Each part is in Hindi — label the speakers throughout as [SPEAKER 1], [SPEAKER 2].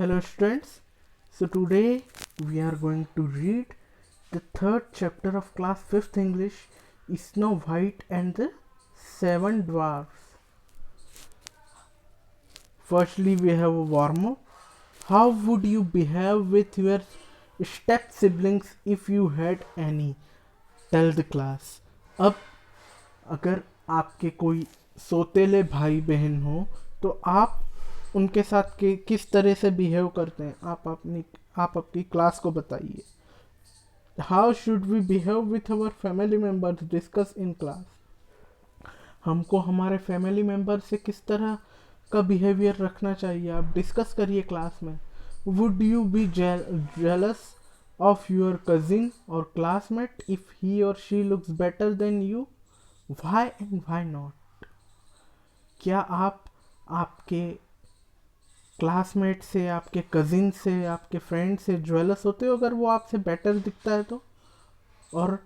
[SPEAKER 1] Hello students, so today we are going to read the third chapter of class 5th English, Snow White and the Seven Dwarfs. Firstly we have a warm-up. How would you behave with your step siblings if you had any? Tell the class. अब अगर आपके कोई सौतेले भाई बहन हो तो आप उनके साथ के किस तरह से बिहेव करते हैं आप अपनी क्लास को बताइए. How should we behave with our family members discuss in class. हमको हमारे फैमिली मेम्बर से किस तरह का बिहेवियर रखना चाहिए आप डिस्कस करिए क्लास में. Would you be jealous of your cousin और क्लासमेट इफ ही और she looks better than you. Why and why not. क्या आप आपके क्लासमेट से, आपके कजिन से, आपके फ्रेंड से ज्वेलस होते हो अगर वो आपसे बेटर दिखता है तो, और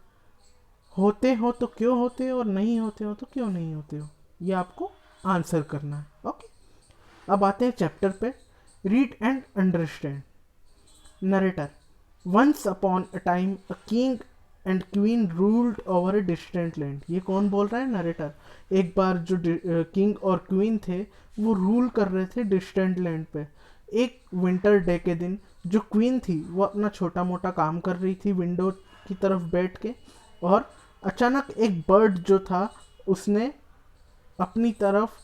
[SPEAKER 1] होते हो तो क्यों होते हो और नहीं होते हो तो क्यों नहीं होते हो. ये आपको आंसर करना है. ओके, अब आते हैं चैप्टर पे. Read and understand. Narrator. Once upon a time a king and queen ruled over a distant land. ये कौन बोल रहा है? नरेटर. एक बार जो किंग और क्वीन थे वो रूल कर रहे थे डिस्टेंट लैंड पे. एक विंटर डे के दिन जो क्वीन थी वो अपना छोटा मोटा काम कर रही थी विंडो की तरफ बैठ के, और अचानक एक बर्ड जो था उसने अपनी तरफ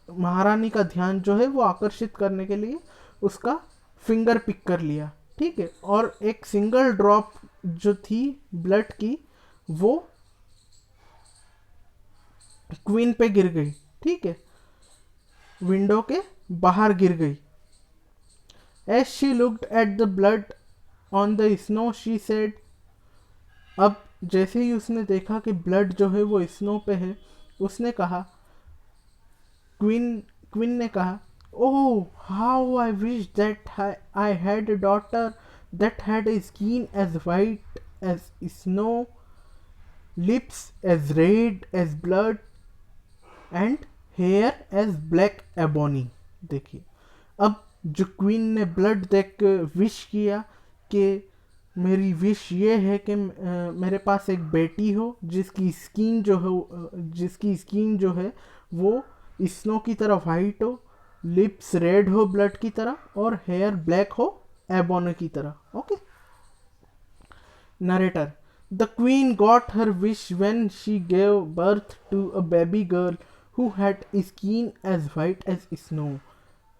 [SPEAKER 1] महारानी का ध्यान जो है वो आकर्षित करने के लिए उसका फिंगर पिक कर लिया. ठीक है, और एक सिंगल ड्रॉप जो थी ब्लड की वो क्वीन पे गिर गई. ठीक है, विंडो के बाहर गिर गई. As she looked at the blood on the snow she said. अब जैसे ही उसने देखा कि ब्लड जो है वो स्नो पे है, उसने कहा, क्वीन ने कहा, oh how I wish that I had a daughter that had a skin as white as snow, lips as red as blood and hair as black ebony. देखिए, अब जो क्वीन ने ब्लड देख के विश किया कि मेरी विश ये है कि मेरे पास एक बेटी हो जिसकी स्किन जो है वो स्नो की तरह वाइट हो, लिप्स रेड हो ब्लड की तरह, और हेयर ब्लैक हो एबोनो की तरह. Okay. Narrator. The queen got her wish when she gave birth to a baby girl who had skin as white as snow.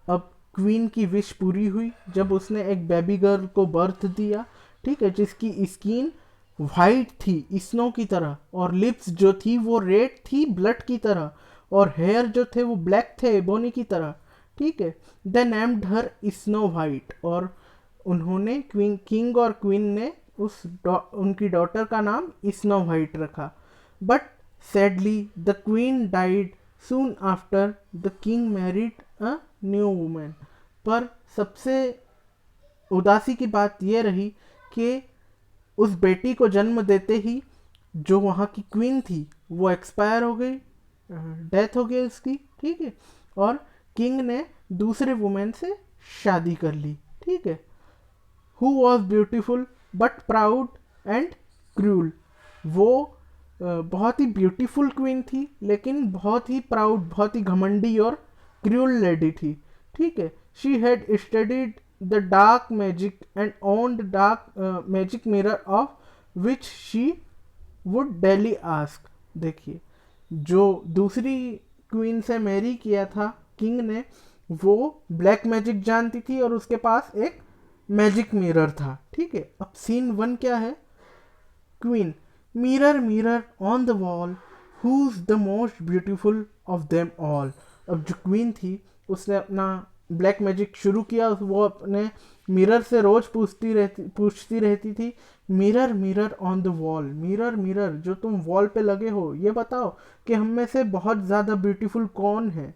[SPEAKER 1] अब क्वीन की विश पूरी हुई जब उसने एक बेबी गर्ल को बर्थ दिया. ठीक है, जिसकी स्किन वाइट थी स्नो की तरह, और लिप्स जो थी वो रेड थी ब्लड की तरह, और हेयर जो थे वो ब्लैक थे एबोनी की तरह. ठीक है. They named her snow white. और उन्होंने किंग और क्वीन ने उनकी डॉटर का नाम स्नो वाइट रखा. But sadly the queen died soon after the king married a new women. पर सबसे उदासी की बात यह रही कि उस बेटी को जन्म देते ही जो वहाँ की क्वीन थी वो एक्सपायर हो गई, डेथ हो गई उसकी. ठीक है, और किंग ने दूसरे वुमेन से शादी कर ली. ठीक है. Who was beautiful but proud and cruel. वो बहुत ही ब्यूटीफुल क्वीन थी लेकिन बहुत ही प्राउड, बहुत ही घमंडी और क्रूल लेडी थी. ठीक है. She had studied the dark magic and owned dark magic mirror of which she would daily ask. देखिए, जो दूसरी क्वीन से मैरी किया था किंग ने, वो ब्लैक मैजिक जानती थी और उसके पास एक मैजिक मिरर था. ठीक है. अब सीन 1 क्या है? Queen. Mirror mirror on the wall who's the most beautiful of them all. अब जो क्वीन थी उसने अपना ब्लैक मैजिक शुरू किया. वो अपने मिरर से रोज पूछती रहती थी, mirror mirror on the wall, mirror mirror जो तुम वॉल पे लगे हो, ये बताओ कि हम में से बहुत ज़्यादा ब्यूटीफुल कौन है.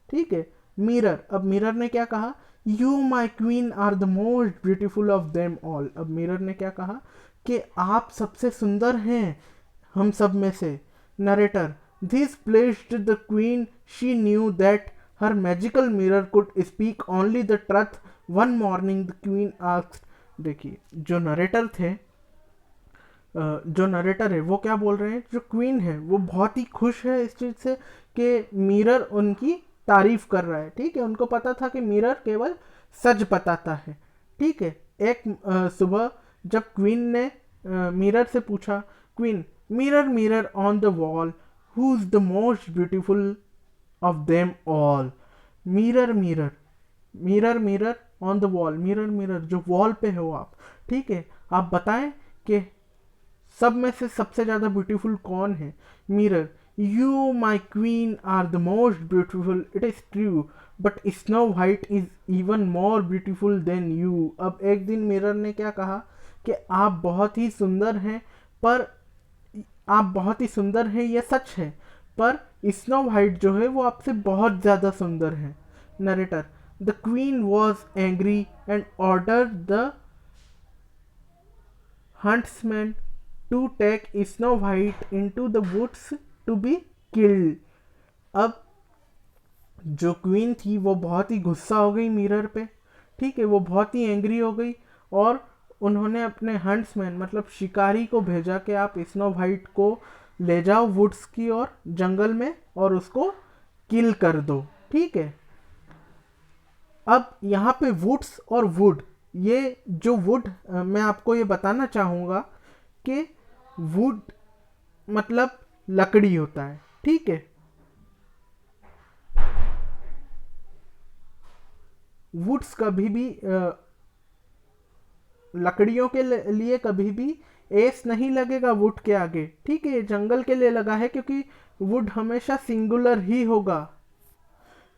[SPEAKER 1] ठीक है. मिरर. अब मिरर ने क्या कहा? You my queen are the most beautiful of them all. अब मिरर ने क्या कहा कि आप सबसे सुंदर हैं हम सब में से. Narrator. This placed the queen, she knew that her magical mirror could speak only the truth. One morning the queen asked. देखिए जो नरेटर है वो क्या बोल रहे हैं, जो क्वीन है वो बहुत ही खुश है इस चीज़ से कि मिरर उनकी तारीफ कर रहा है। ठीक है, उनको पता था कि मिरर केवल सच बताता है। ठीक है, एक सुबह जब क्वीन ने मिरर से पूछा, queen, mirror mirror on the wall, who is the most beautiful of them all. Mirror mirror mirror mirror on the wall, mirror mirror जो वॉल पे हो आप, ठीक है, आप बताएं कि सब में से सबसे ज़्यादा ब्यूटीफुल कौन है। Mirror, you my queen are the most beautiful, it is true, but snow white is even more beautiful than you. अब एक दिन मिरर ने क्या कहा कि आप बहुत ही सुंदर हैं, पर आप बहुत ही सुंदर हैं ये सच है, पर स्नो वाइट जो है वो आपसे बहुत ज़्यादा सुंदर है। Narrator, the queen was angry and order the huntsman to take Snow White into the woods to be killed। अब जो क्वीन थी वो बहुत ही गुस्सा हो गई मिरर पे। ठीक है, वो बहुत ही एंग्री हो गई और उन्होंने अपने हंट्समैन मतलब शिकारी को भेजा कि आप स्नो वाइट को ले जाओ वुड्स की और जंगल में और उसको किल कर दो। ठीक है, अब यहाँ पे वुड्स और वुड, ये जो वुड मैं आपको ये बताना चाहूँगा कि वुड मतलब लकड़ी होता है। ठीक है, वुड्स कभी भी लकड़ियों के लिए कभी भी एस नहीं लगेगा वुड के आगे। ठीक है, जंगल के लिए लगा है क्योंकि वुड हमेशा सिंगुलर ही होगा।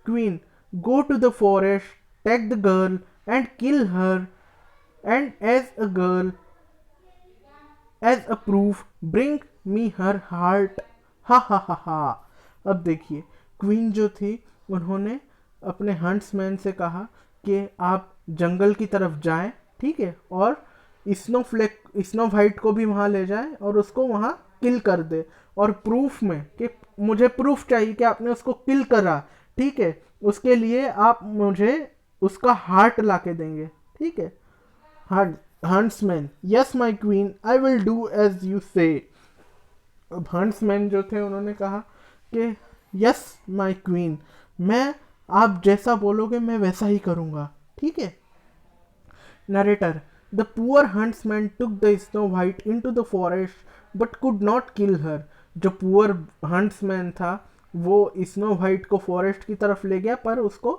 [SPEAKER 1] Queen, go to the forest, take the girl and kill her, and as a girl, as a proof bring me her heart. Ha ha ha हा। अब देखिए, क्वीन जो थी उन्होंने अपने हंट्समैन से कहा कि आप जंगल की तरफ जाएं, ठीक है, और स्नो वाइट को भी वहाँ ले जाए और उसको वहाँ किल कर दे, और प्रूफ में कि मुझे प्रूफ चाहिए कि आपने उसको किल करा। ठीक है, उसके लिए आप मुझे उसका हार्ट ला के देंगे। ठीक है, huntsman, yes my queen, I will do as you say. अब हंट्समैन जो थे उन्होंने कहा कि यस माई क्वीन, मैं आप जैसा बोलोगे मैं वैसा ही करूँगा। ठीक है। Narrator, the poor huntsman took the Snow White into the forest but could not kill her. जो पुअर हंट्समैन था वो स्नो वाइट को फॉरेस्ट की तरफ ले गया पर उसको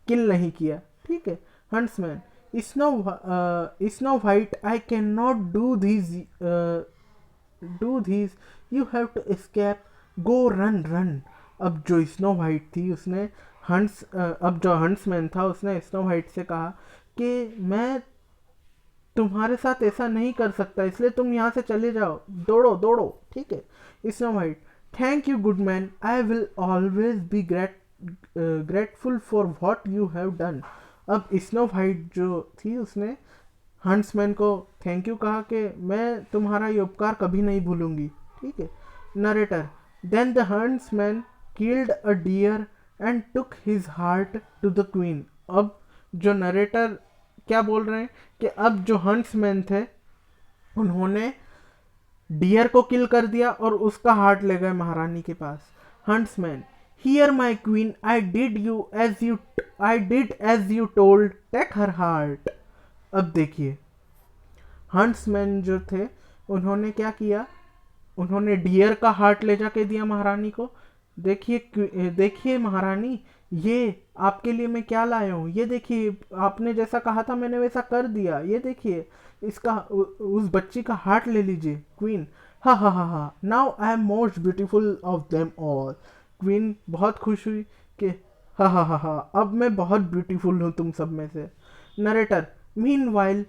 [SPEAKER 1] किल नहीं किया। ठीक है। Huntsman, snow white, I can not do this, you have to escape, go run run. अब जो स्नो वाइट थी उसने अब जो हंट्समैन था उसने स्नो वाइट से कहा कि मैं तुम्हारे साथ ऐसा नहीं कर सकता, इसलिए तुम यहाँ से चले जाओ, दौड़ो दौड़ो। ठीक है। Snow white, thank you good man, I will always be grateful for what you have done. अब स्नो वाइट जो थी उसने हंट्समैन को थैंक यू कहा कि मैं तुम्हारा ये उपकार कभी नहीं भूलूंगी। ठीक है। Narrator, then the huntsman killed a deer and took his heart to the queen. अब जो नरेटर क्या बोल रहे हैं कि अब जो हंट्समैन थे उन्होंने डियर को किल कर दिया और उसका हार्ट ले गए महारानी के पास। Huntsman, here my queen, I did as you told, take her heart. अब देखिए, हंट्समैन जो थे उन्होंने क्या किया, उन्होंने डियर का हार्ट ले जाके दिया महारानी को। देखिए महारानी, ये आपके लिए मैं क्या लाया हूँ, ये देखिए, आपने जैसा कहा था मैंने वैसा कर दिया, ये देखिए, इसका उस बच्ची का हार्ट ले लीजिए। क्वीन, हा हा हा हा, now I am most beautiful of them all. Queen बहुत खुश हुई कि हा हा हा हा, अब मैं बहुत ब्यूटीफुल हूँ तुम सब में से। Narrator, meanwhile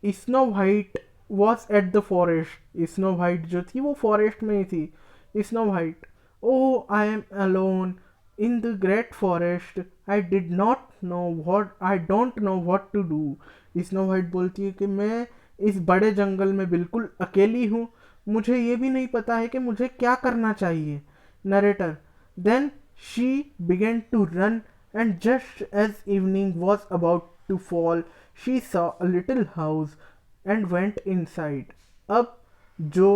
[SPEAKER 1] snow white was at the forest. Snow white जो थी वो फॉरेस्ट में ही थी। Snow white, oh I am alone in the great forest, I don't know what to do. Snow white बोलती है कि मैं इस बड़े जंगल में बिल्कुल अकेली हूँ, मुझे ये भी नहीं पता है कि मुझे क्या करना चाहिए। Narrator, then She began to run, and just as evening was about to fall, she saw a little house and went inside. अब जो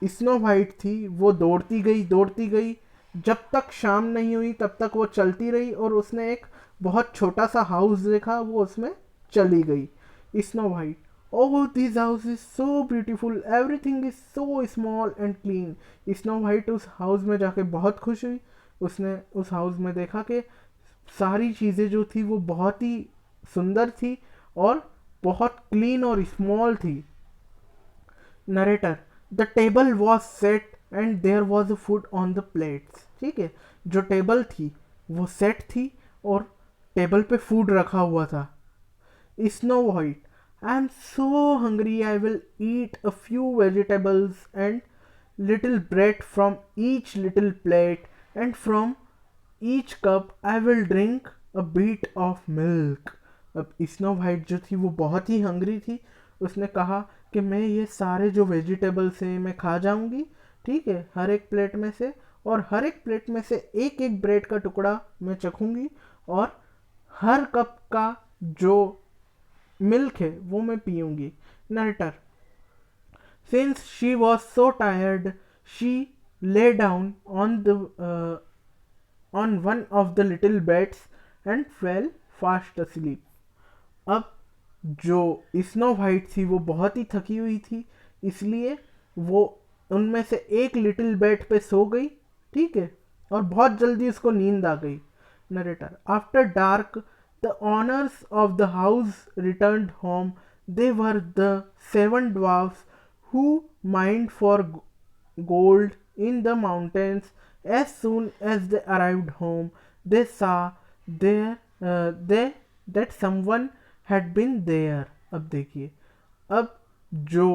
[SPEAKER 1] स्नो वाइट थी वो दौड़ती गई, जब तक शाम नहीं हुई तब तक वो चलती रही और उसने एक बहुत छोटा सा हाउस देखा, वो उसमें चली गई snow white. Oh this house is so beautiful, everything is so small and clean. Snow white उस हाउस में जाके बहुत खुश हुई। उसने उस हाउस में देखा कि सारी चीज़ें जो थी वो बहुत ही सुंदर थी और बहुत क्लीन और स्मॉल थी। Narrator, the table was set and there was a food on the plates. ठीक है, जो टेबल थी वो सेट थी और टेबल पे फूड रखा हुआ था। Snow white, I am so hungry, I will eat a few vegetables and little bread from each little plate, and from each cup I will drink a bit of milk. अब स्नो वाइट जो थी वो बहुत ही हंग्री थी। उसने कहा कि मैं ये सारे जो वेजिटेबल्स हैं मैं खा जाऊंगी, ठीक है, हर एक प्लेट में से, और हर एक प्लेट में से एक एक ब्रेड का टुकड़ा मैं चखूंगी, और हर कप का जो मिल्क है वो मैं पीऊंगी। Narrator, since she was so tired, she lay down on one of the little beds and fell fast asleep. अब जो स्नो वाइट थी वो बहुत ही थकी हुई थी, इसलिए वो उनमें से एक लिटिल बेड पे सो गई, ठीक है, और बहुत जल्दी उसको नींद आ गई। Narrator, after dark the honours of the house returned home. They were the 7 dwarfs who mined for gold in the mountains. As soon as they arrived home, they saw there they that someone had been there. अब देखिए, अब जो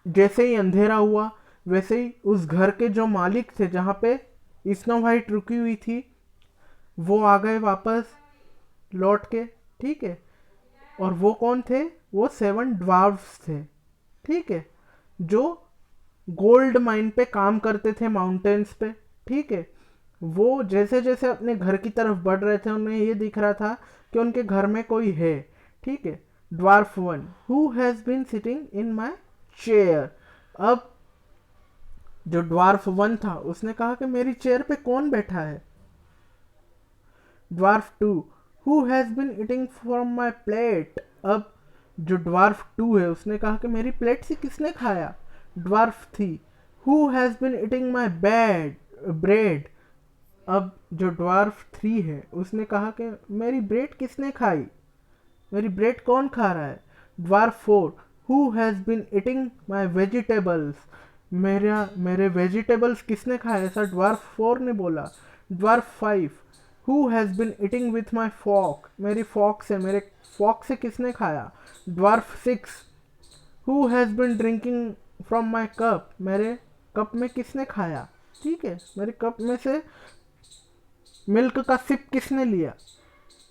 [SPEAKER 1] जैसे ही अंधेरा हुआ वैसे ही उस घर के जो मालिक थे जहाँ पे स्नो वाइट रुकी हुई थी वो आ गए वापस लौट के, ठीक है। और वो कौन थे? वो 7 dwarfs थे, ठीक है, जो गोल्ड माइन पे काम करते थे माउंटेन्स पे, ठीक है। वो जैसे जैसे अपने घर की तरफ बढ़ रहे थे उन्हें ये दिख रहा था कि उनके घर में कोई है, ठीक है। Dwarf 1, who has been sitting in my chair. अब जो ड्वार्फ 1 था उसने कहा कि मेरी चेयर पे कौन बैठा है। Dwarf 2, who has been eating from my plate. अब जो ड्वार्फ 2 है उसने कहा कि मेरी प्लेट से किसने खाया। Dwarf 3, who has been eating my bread. अब जो ड्वार्फ 3 है उसने कहा कि मेरी ब्रेड किसने खाई, मेरी ब्रेड कौन खा रहा है। Dwarf 4, who has been eating my vegetables. मेरे वेजिटेबल्स किसने खाए, ऐसा ड्वार्फ 4 ने बोला। Dwarf 5, who has been eating with my fork. मेरी फॉक से, मेरे फॉक से किसने खाया। Dwarf 6, who has been drinking from my cup. मेरे कप में किसने खाया, ठीक है, मेरे कप में से मिल्क का सिप किसने लिया।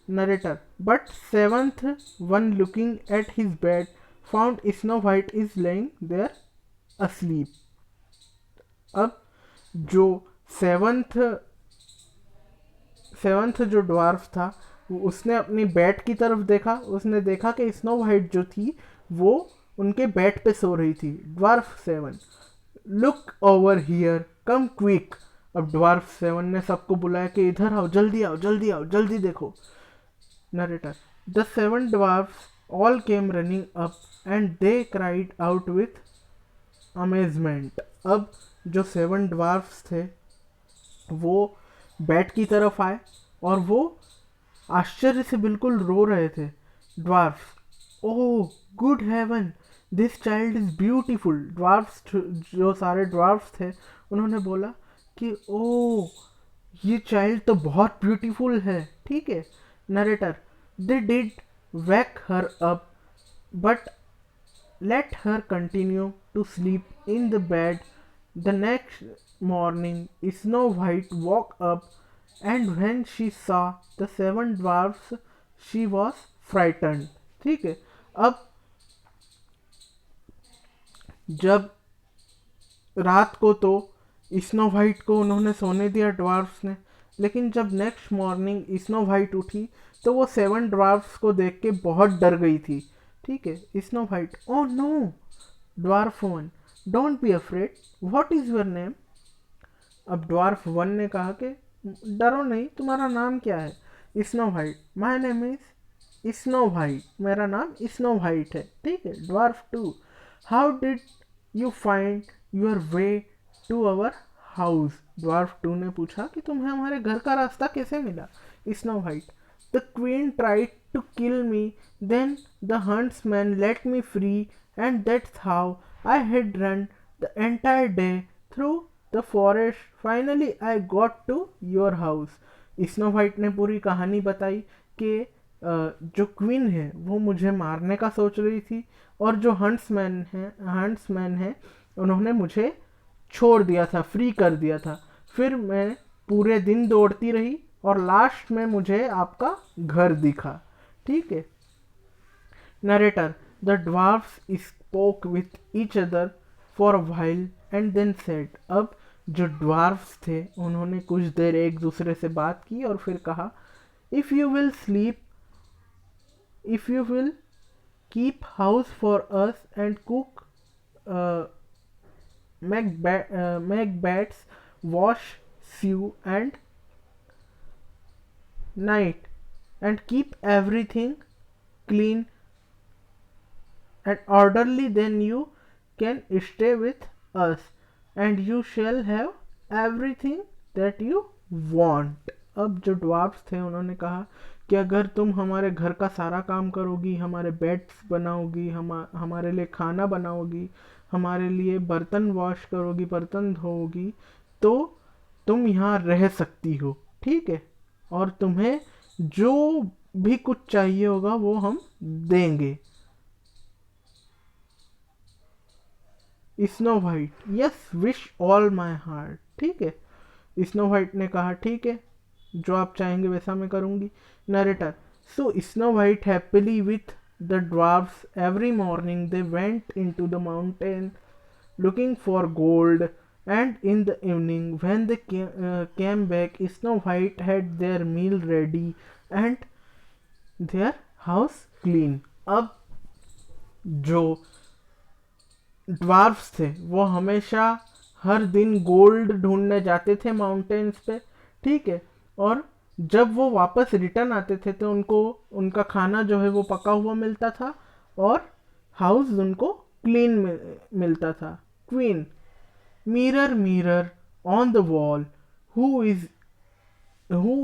[SPEAKER 1] Narrator, but 7th one looking at his bed found Snow White is laying there asleep. अब जो सेवन्थ जो ड्वार्फ था उसने अपनी बेड की तरफ देखा, उसने देखा कि स्नो वाइट जो थी वो उनके बेड पे सो रही थी। Dwarf 7, look over here, come quick. अब ड्वार्फ 7 ने सबको बुलाया कि इधर आओ, जल्दी आओ, जल्दी आओ, जल्दी देखो। Narrator, the 7 dwarfs all came running up and they cried out with amazement. अब जो 7 dwarfs थे वो बेड की तरफ आए और वो आश्चर्य से बिल्कुल रो रहे थे। Dwarfs, oh good heaven, this child is beautiful. Dwarfs, जो सारे ड्वार्फ्स थे उन्होंने बोला कि ओह ये चाइल्ड तो बहुत ब्यूटीफुल है, ठीक है। Narrator, they did wake her up but let her continue to sleep in the bed. The next morning Snow White woke up, and when she saw the 7 dwarfs she was frightened, ठीक है। अब जब रात को तो स्नो वाइट को उन्होंने सोने दिया ड्वार्फ्स ने, लेकिन जब नेक्स्ट मॉर्निंग स्नो वाइट उठी तो वो 7 ड्वार्फ्स को देख के बहुत डर गई थी। ठीक है, snow white, oh no, dwarf one, don't be afraid, what is your name? अब ड्वार्फ वन ने कहा कि डरो नहीं, तुम्हारा नाम क्या है? Snow white, my name is snow white, मेरा नाम स्नो वाइट है। ठीक है, dwarf two, how did you find your way to our house? Dwarf two ने पूछा कि तुम्हें हमारे घर का रास्ता कैसे मिला? Snow white, the queen tried to kill me, then the huntsman let me free, and that's how I had run the entire day through the forest, finally I got to your house. Snow white ने पूरी कहानी बताई कि जो क्वीन है वो मुझे मारने का सोच रही थी, और जो हंट्समैन है उन्होंने मुझे छोड़ दिया था, फ्री कर दिया था। फिर मैं पूरे दिन दौड़ती रही और लास्ट में मुझे आपका घर दिखा। ठीक है। Narrator, the dwarfs spoke with each other for a while and then said, अब जो ड्वार्फ्स थे उन्होंने कुछ देर एक दूसरे से बात की और फिर कहा, if you will sleep, if you will keep house for us and cook, make beds, wash, sew and night, and keep everything clean and orderly, then you can stay with us and you shall have everything that you want. अब जो ड्वार्फ्स थे उन्होंने कहा कि अगर तुम हमारे घर का सारा काम करोगी, हमारे बेड्स बनाओगी, हमारे लिए खाना बनाओगी, हमारे लिए बर्तन वॉश करोगी, बर्तन धोओगी, तो तुम यहाँ रह सकती हो। ठीक है, और तुम्हें जो भी कुछ चाहिए होगा वो हम देंगे। Snow white, yes, wish all my heart. ठीक है, स्नो वाइट ने कहा ठीक है, जो आप चाहेंगे वैसा मैं करूँगी। Narrator, so snow white happily with the dwarfs every morning they went into the mountain looking for gold, and in the evening when they came back, Snow White had their meal ready and their house clean. अब जो ड्वार्फ्स थे वो हमेशा हर दिन गोल्ड ढूंढने जाते थे माउंटेन्स पे। ठीक है, और जब वो वापस रिटर्न आते थे तो उनको उनका खाना जो है वो पका हुआ मिलता था और हाउस उनको क्लीन मिलता था। Queen, mirror mirror on the wall, who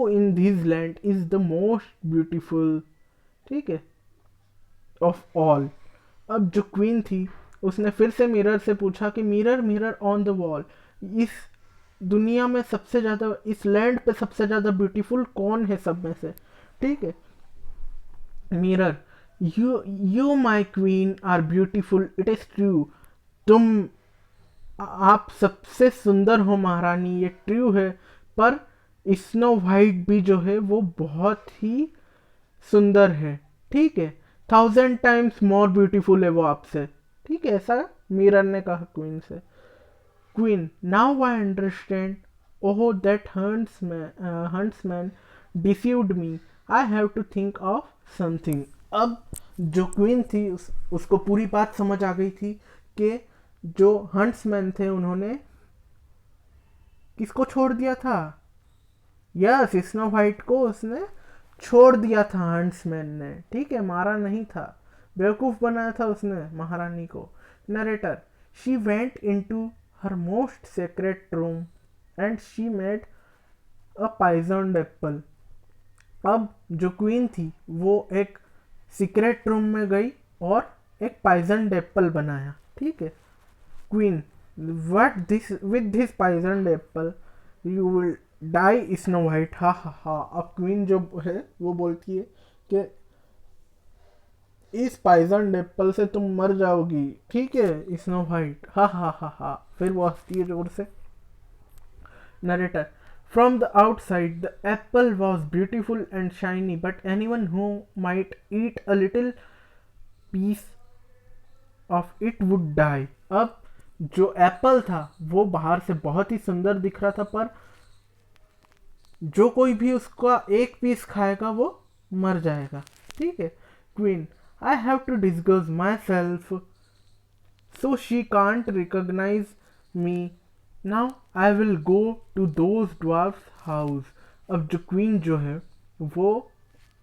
[SPEAKER 1] in this land is the most beautiful, ठीक है, ऑफ ऑल। अब जो क्वीन थी उसने फिर से मिरर से पूछा कि mirror mirror on the wall, इस दुनिया में सबसे ज़्यादा, इस लैंड पे सबसे ज़्यादा ब्यूटीफुल कौन है सब में से? ठीक है। Mirror, you my queen are beautiful, it is true, तुम, आप सबसे सुंदर हो महारानी, ये ट्रू है, पर स्नो वाइट भी जो है वो बहुत ही सुंदर है। ठीक है, 1000 टाइम्स मोर ब्यूटीफुल है वो आपसे। ठीक है, ऐसा मिरर ने कहा क्वीन से। Queen, now I understand, oh that huntsman deceived me, I have to think of something. अब जो क्वीन थी उसको पूरी बात समझ आ गई थी कि जो हंट्समैन थे उन्होंने किसको छोड़ दिया था? यस, स्नो वाइट को उसने छोड़ दिया था हंट्समैन ने। ठीक है, मारा नहीं था, बेवकूफ़ बनाया था उसने महारानी को। Narrator, she went into her most secret room and she made a poisoned apple. अब जो क्वीन थी वो एक सीक्रेट रूम में गई और एक पॉइजन्ड एप्पल बनाया। ठीक है। Queen, what this, with this poisoned apple you will die Snow White, ha ha हा। अब क्वीन जो है वो बोलती है कि इस पॉइजन एप्पल से तुम मर जाओगी। ठीक है snow White, ha ha ha हा। फिर वो हंसती है जोर से। Narrator, from the outside the apple was beautiful and shiny, but anyone who might eat a little piece of it would die. अब जो एप्पल था वो बाहर से बहुत ही सुंदर दिख रहा था, पर जो कोई भी उसका एक पीस खाएगा वो मर जाएगा। ठीक है। Queen, I have to disguise myself so she can't recognise me, now I will go to those dwarfs house. अब जो क्वीन जो है वो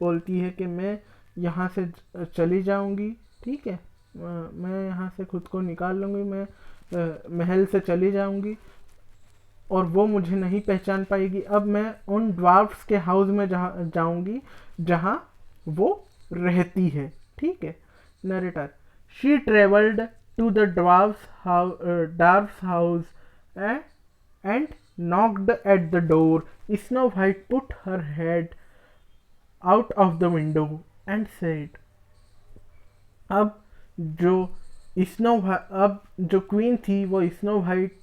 [SPEAKER 1] बोलती है कि मैं यहाँ से चली जाऊँगी। ठीक है, मैं यहाँ से खुद को निकाल लूँगी, मैं महल से चली जाऊँगी और वो मुझे नहीं पहचान पाएगी। अब मैं उन ड्वार्फ्स के हाउस में जाऊँगी जहाँ वो रहती है। ठीक है। Narrator, she travelled to the dwarfs house and knocked at the door. Snow White put her head out of the window and said, अब जो अब जो क्वीन थी वो स्नो वाइट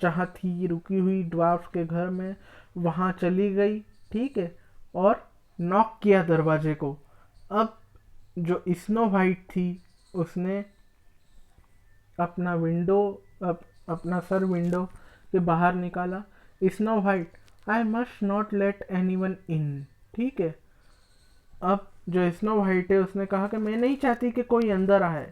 [SPEAKER 1] जहाँ थी रुकी हुई ड्वार्फ के घर में वहाँ चली गई। ठीक है, और नॉक किया दरवाजे को। अब जो स्नो वाइट थी उसने अपना अपना सर विंडो के बाहर निकाला। Snow white, I must not let any one in. ठीक है, अब जो स्नो वाइट है उसने कहा कि मैं नहीं चाहती कि कोई अंदर आए।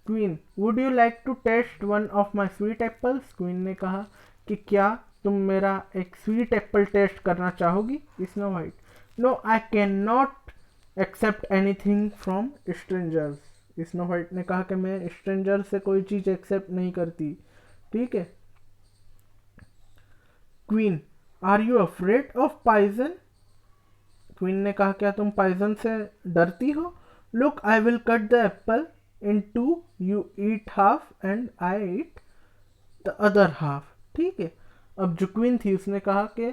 [SPEAKER 1] Queen, would you like to taste one of my sweet apples? Queen ने कहा कि क्या तुम मेरा एक स्वीट एप्पल टेस्ट करना चाहोगी? Snow White, no I can not accept anything from strangers. Snow white ने कहा कि मैं स्ट्रेंजर से कोई चीज़ एक्सेप्ट नहीं करती। ठीक है। Queen, are you afraid of poison? Queen ने कहा क्या तुम पॉइजन से डरती हो? Look, I will cut the apple in two, you eat half and I eat the other half. ठीक है, अब जो क्वीन थी उसने कहा कि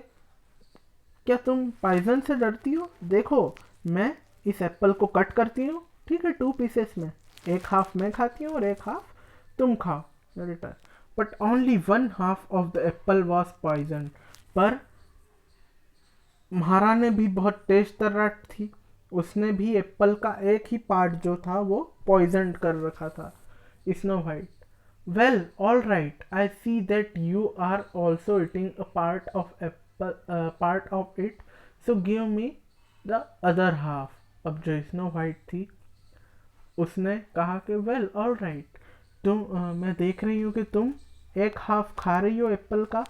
[SPEAKER 1] क्या तुम पॉइजन से डरती हो? देखो, मैं इस एप्पल को कट करती हूँ। ठीक है, 2 पीसेस में, एक हाफ मैं खाती हूँ और एक हाफ तुम खाओ। Narrator, but only 1 half of the apple was poison. पर महारानी भी बहुत तेज तर्राट थी, उसने भी एप्पल का एक ही पार्ट जो था वो पॉइजन कर रखा था। Snow white, well all right, I see that you are also eating a part of it, so give me the other half. अब जो स्नो वाइट थी उसने कहा कि वेल ऑल राइट, मैं देख रही हूँ कि तुम एक हाफ खा रही हो एप्पल का,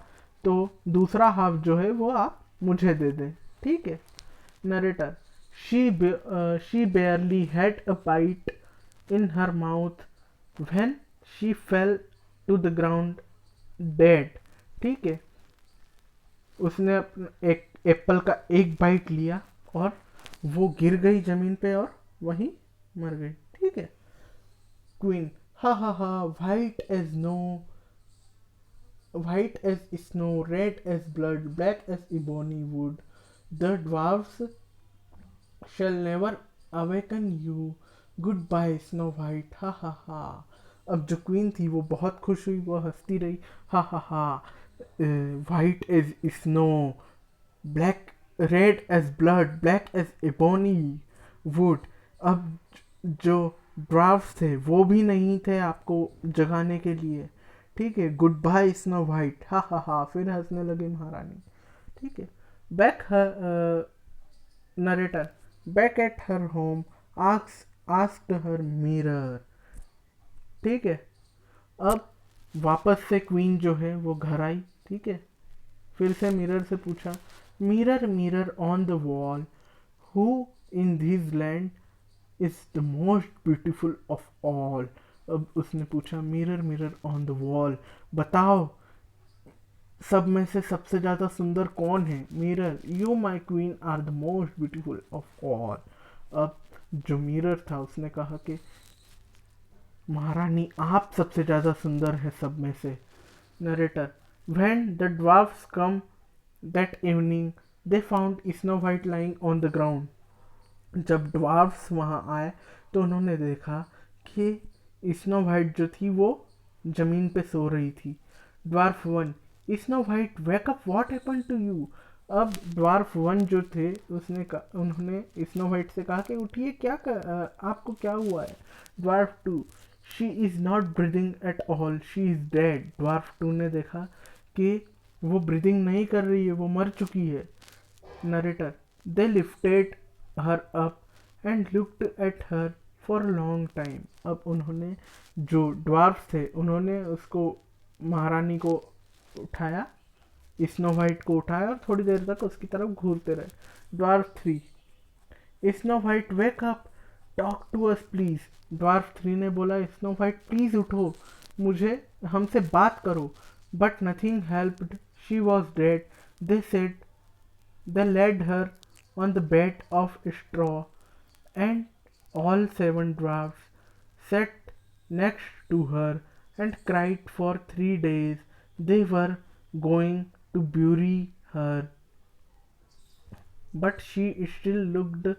[SPEAKER 1] तो दूसरा हाफ जो है वो आप मुझे दे दें। ठीक है। Narrator, she barely had a bite in her mouth when she fell to the ground dead. ठीक है, उसने एक एप्पल का एक बाइट लिया और वो गिर गई जमीन पे और वहीं मर गई। ठीक है। क्वीन, हा हा हा, white as snow, red as blood, black as ebony wood. The dwarfs shall never awaken you. Goodbye, Snow White. Ha ha ha. अब जो क्वीन थी वो बहुत खुश हुई, वो हंसती रही। Ha ha ha, white as snow, black red as blood, black as ebony wood. अब जो ड्राफ्ट थे वो भी नहीं थे आपको जगाने के लिए। ठीक है, good bye snow White. Ha ha हा, फिर हंसने लगी महारानी। ठीक है। Back narrator, back at her home asked her mirror. ठीक है, अब वापस से क्वीन जो है वो घर आई। ठीक है, फिर से मिरर से पूछा, mirror mirror on the wall, who in this land is the most beautiful of all. अब उसने पूछा, mirror mirror on the wall, बताओ सब में से सबसे ज़्यादा सुंदर कौन है? Mirror, you my queen are the most beautiful of all. अब जो मिरर था उसने कहा कि महारानी आप सबसे ज़्यादा सुंदर है सब में से। Narrator, when the dwarfs come that evening they found snow white lying on the ground. जब ड्वार्फ्स वहाँ आए तो उन्होंने देखा कि स्नो वाइट जो थी वो जमीन पे सो रही थी। Dwarf 1, snow white wake up, what happened to you? अब ड्वार्फ 1 जो थे उन्होंने स्नो वाइट से कहा कि उठिए, आपको क्या हुआ है? Dwarf 2, she is not breathing at all, she is dead. Dwarf 2 ने देखा कि वो ब्रीदिंग नहीं कर रही है, वो मर चुकी है। Narrator, they lifted her up and looked at her for long time. अब उन्होंने, जो ड्वार्फ थे, उन्होंने उसको, महारानी को उठाया, स्नो वाइट को उठाया और थोड़ी देर तक उसकी तरफ घूरते रहे। Dwarf 3, snow white wake up, talk to us please. Dwarf 3 ने बोला, स्नो वाइट प्लीज उठो, मुझे, हमसे बात करो। But nothing helped, she was dead. They said, they laid her on the bed of straw, and all 7 dwarfs sat next to her and cried for 3 days. They were going to bury her, but she still looked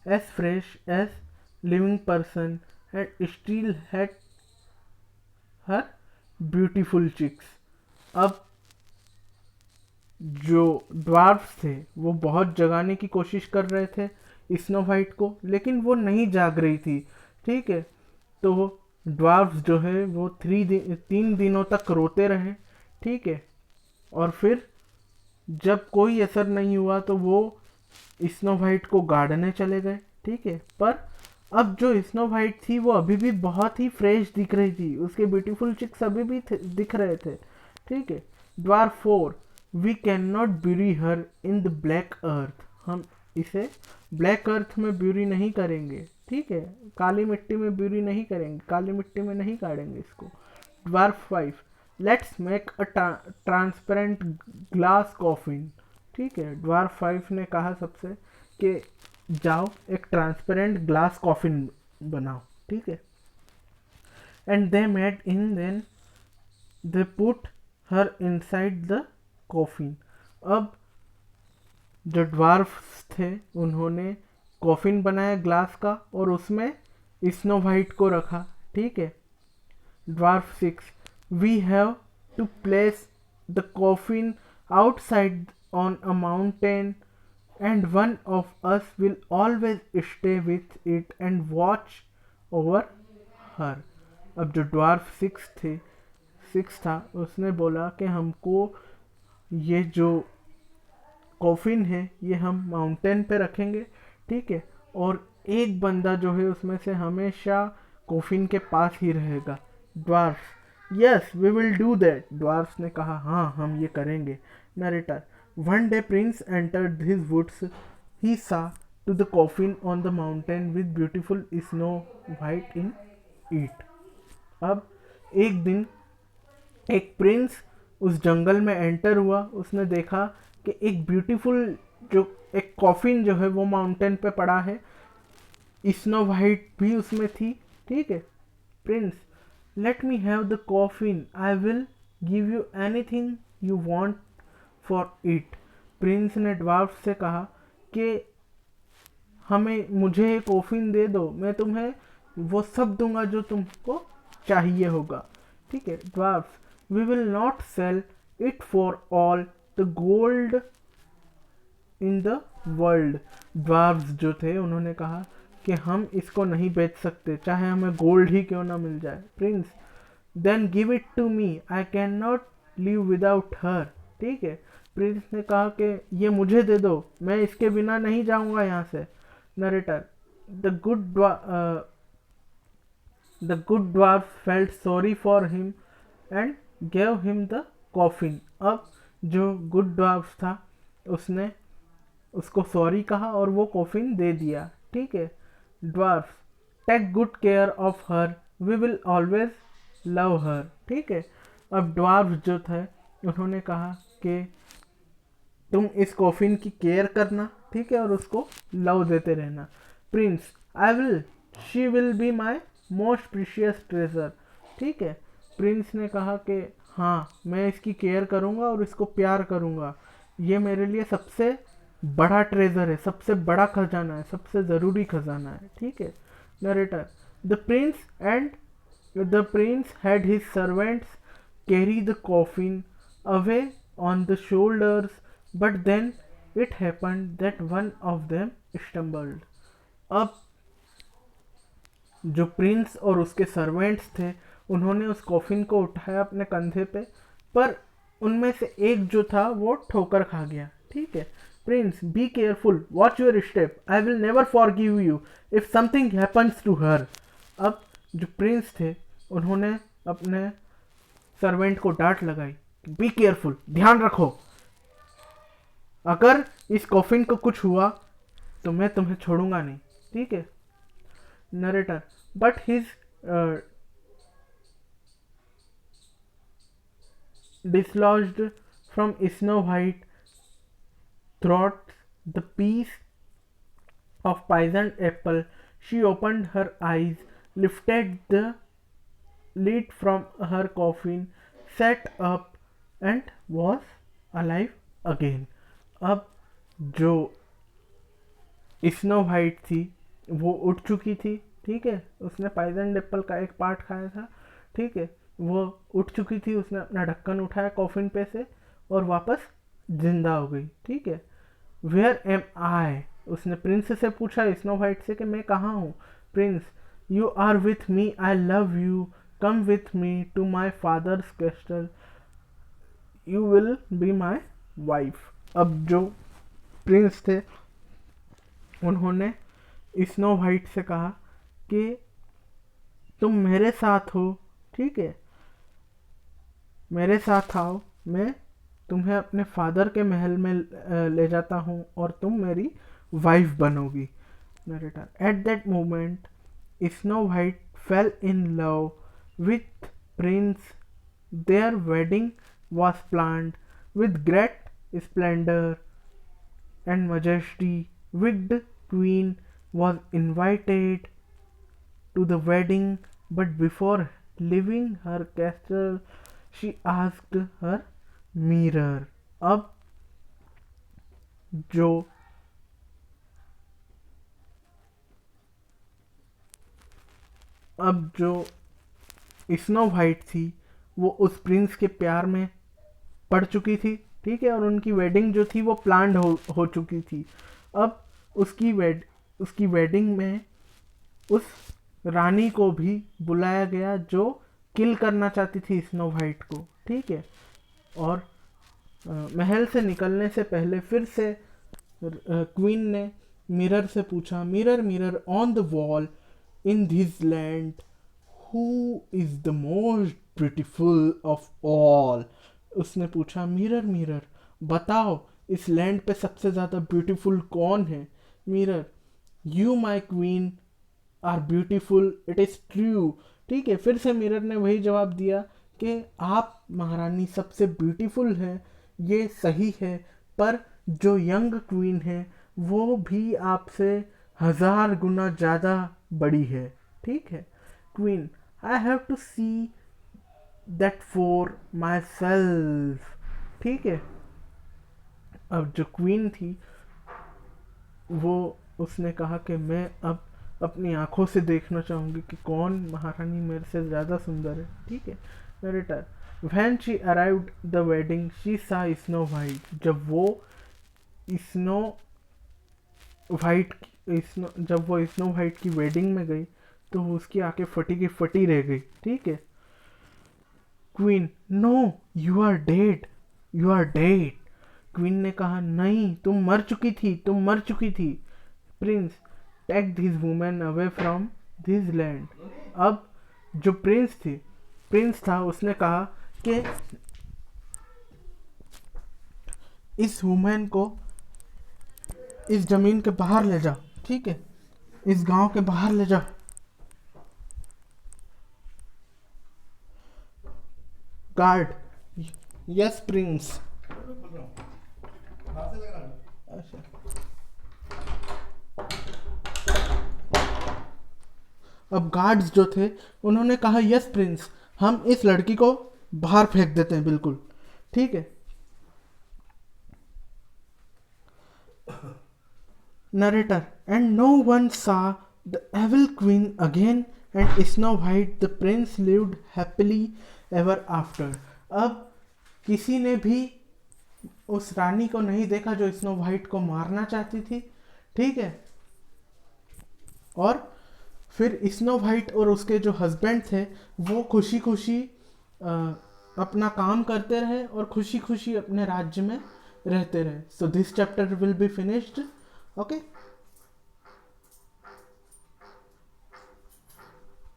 [SPEAKER 1] as fresh as living person and still had her beautiful cheeks. अब जो ड्वार्फ्स थे वो बहुत जगाने की कोशिश कर रहे थे स्नो वाइट को, लेकिन वो नहीं जाग रही थी। ठीक है, तो ड्वार्फ्स जो है वो 3 दिनों तक रोते रहे। ठीक है, और फिर जब कोई असर नहीं हुआ तो वो स्नो वाइट को गाड़ने चले गए। ठीक है, पर अब जो स्नो वाइट थी वो अभी भी बहुत ही फ्रेश दिख रही थी, उसके ब्यूटीफुल चिक्स अभी भी दिख रहे थे। ठीक है। Dwarf 4, we can not bury her in the black earth, हम इसे ब्लैक अर्थ में ब्यूरी नहीं करेंगे। ठीक है, काली मिट्टी में ब्यूरी नहीं करेंगे, काली मिट्टी में नहीं गाड़ेंगे इसको। Dwarf 5, let's make a transparent glass coffin. ठीक है, ड्वार्फ 5 ने कहा सबसे कि जाओ एक ट्रांसपेरेंट ग्लास कॉफिन बनाओ। ठीक है, and they made in, then they put her inside the coffin. अब जो ड्वार्फ्स थे उन्होंने कॉफिन बनाया ग्लास का और उसमें स्नो वाइट को रखा। ठीक है। Dwarf 6, we have to place the coffin outside on a mountain and one of us will always stay with it and watch over her। अब जो ड्वार्फ 6 था उसने बोला कि हमको ये जो कॉफिन है ये हम माउंटेन पे रखेंगे। ठीक है, और एक बंदा जो है उसमें से हमेशा कॉफिन के पास ही रहेगा। Dwarf, yes we will do that, dwarf ने कहा हाँ हम ये करेंगे। Narrator, one day Prince entered his woods. He saw to the coffin on the mountain with beautiful snow white in it। अब एक दिन एक प्रिंस उस जंगल में एंटर हुआ, उसने देखा कि एक ब्यूटीफुल जो एक कॉफिन जो है वो माउंटेन पे पड़ा है, स्नो वाइट भी उसमें थी। ठीक है। Prince, let me have the coffin, I will give you anything you want for it. Prince ने ड्वार्फ से कहा कि मुझे कॉफिन दे दो, मैं तुम्हें वो सब दूंगा जो तुमको चाहिए होगा। ठीक है। Dwarf, we will not sell it for all the gold in the world. Dwarfs जो थे उन्होंने कहा कि हम इसको नहीं बेच सकते, चाहे हमें गोल्ड ही क्यों ना मिल जाए। Prince, then give it to me, I can not live without her. ठीक है, प्रिंस ने कहा कि ये मुझे दे दो, मैं इसके बिना नहीं जाऊंगा यहाँ से। Narrator, the good dwarf felt sorry for him and gave him the coffin. अब जो गुड ड्वार्फ था उसने उसको सॉरी कहा और वो कॉफिन दे दिया। ठीक है। Dwarf, take good care of her, we will always love her. ठीक है। अब ड्वार्फ जो थे उन्होंने कहा कि तुम इस कॉफिन की केयर करना। ठीक है, और उसको लव देते रहना। Prince, I will, she will be my most precious treasure. ठीक है, प्रिंस ने कहा कि हाँ मैं इसकी केयर करूँगा और इसको प्यार करूँगा, ये मेरे लिए सबसे बड़ा ट्रेजर है, सबसे बड़ा खजाना है, सबसे ज़रूरी खजाना है। ठीक है। Narrator, the Prince had his servants carry the coffin away on the shoulders, but then it happened that one of them stumbled। अब जो प्रिंस और उसके सर्वेंट्स थे उन्होंने उस कॉफिन को उठाया अपने कंधे पे, पर उनमें से एक जो था वो ठोकर खा गया। ठीक है। Prince, be careful, watch your step, I will never forgive you if something happens to her. अब जो प्रिंस थे उन्होंने अपने सर्वेंट को डांट लगाई, बी केयरफुल, ध्यान रखो, अगर इस कॉफिन को कुछ हुआ तो मैं तुम्हें छोड़ूंगा नहीं। ठीक है। Narrator, but his dislodged from Snow White through the piece of poisoned apple. She opened her eyes, lifted the lid from her coffin, sat up and was alive again. अब जो स्नो वाइट थी वो उठ चुकी थी। ठीक है। उसने पाइजन एप्पल का एक पार्ट खाया था। ठीक है। वो उठ चुकी थी, उसने अपना ढक्कन उठाया कॉफिन पे से और वापस जिंदा हो गई। ठीक है। वेयर एम आई, उसने प्रिंस से पूछा स्नो वाइट से कि मैं कहाँ हूँ। Prince, you are with me, I love you, come with me to my father's castle, you will be my wife. अब जो प्रिंस थे उन्होंने स्नो वाइट से कहा कि तुम मेरे साथ हो। ठीक है। मेरे साथ आओ, मैं तुम्हें अपने फादर के महल में ले जाता हूँ और तुम मेरी वाइफ बनोगी। Narrator, at that moment Snow White fell in love with prince, their wedding was planned with great splendor and majesty. Wicked queen was invited to the wedding, but before leaving her castle, she asked her mirror. अब जो स्नो वाइट थी वो उस प्रिंस के प्यार में पड़ चुकी थी। ठीक है। और उनकी वेडिंग जो थी वो प्लान्ड हो चुकी थी। अब उसकी वेडिंग में उस रानी को भी बुलाया गया जो किल करना चाहती थी स्नो वाइट को। ठीक है। और महल से निकलने से पहले फिर से क्वीन ने मिरर से पूछा, mirror mirror on the wall in this land, who is the most beautiful of all. उसने पूछा, मिरर मिरर बताओ इस लैंड पे सबसे ज़्यादा ब्यूटीफुल कौन है। Mirror, you my queen are beautiful, it is true. ठीक है। फिर से मिरर ने वही जवाब दिया कि आप महारानी सबसे ब्यूटीफुल हैं, ये सही है, पर जो यंग क्वीन है वो भी आपसे 1000 गुना ज़्यादा बड़ी है। ठीक है। Queen, I have to see that for myself. ठीक है। अब जो क्वीन थी वो उसने कहा कि मैं अब अपनी आंखों से देखना चाहूँगी कि कौन महारानी मेरे से ज़्यादा सुंदर है। ठीक है। Narrator, when she arrived the wedding she सा स्नो वाइट। जब वो स्नो वाइट की वेडिंग में गई तो उसकी आंखें फटी की फटी रह गई। ठीक है। Queen, no, you are dead, you are dead. Queen ने कहा, नहीं, तुम मर चुकी थी। Prince, take this women away from this land. अब जो प्रिंस था उसने कहा कि इस वुमेन को इस जमीन के बाहर ले जाओ। ठीक है। इस गांव के बाहर ले जाओ। Guard, yes Prince. अच्छा। अब गार्ड्स जो थे उन्होंने कहा, यस प्रिंस, हम इस लड़की को बाहर फेंक देते हैं, बिल्कुल। ठीक है। Narrator, and no one saw the evil queen again and snow white the prince lived happily ever after. अब किसी ने भी उस रानी को नहीं देखा जो स्नो वाइट को मारना चाहती थी। ठीक है। और फिर स्नो वाइट और उसके जो हस्बैंड थे वो खुशी खुशी अपना काम करते रहे और खुशी खुशी अपने राज्य में रहते रहे. So this chapter will be finished. Okay.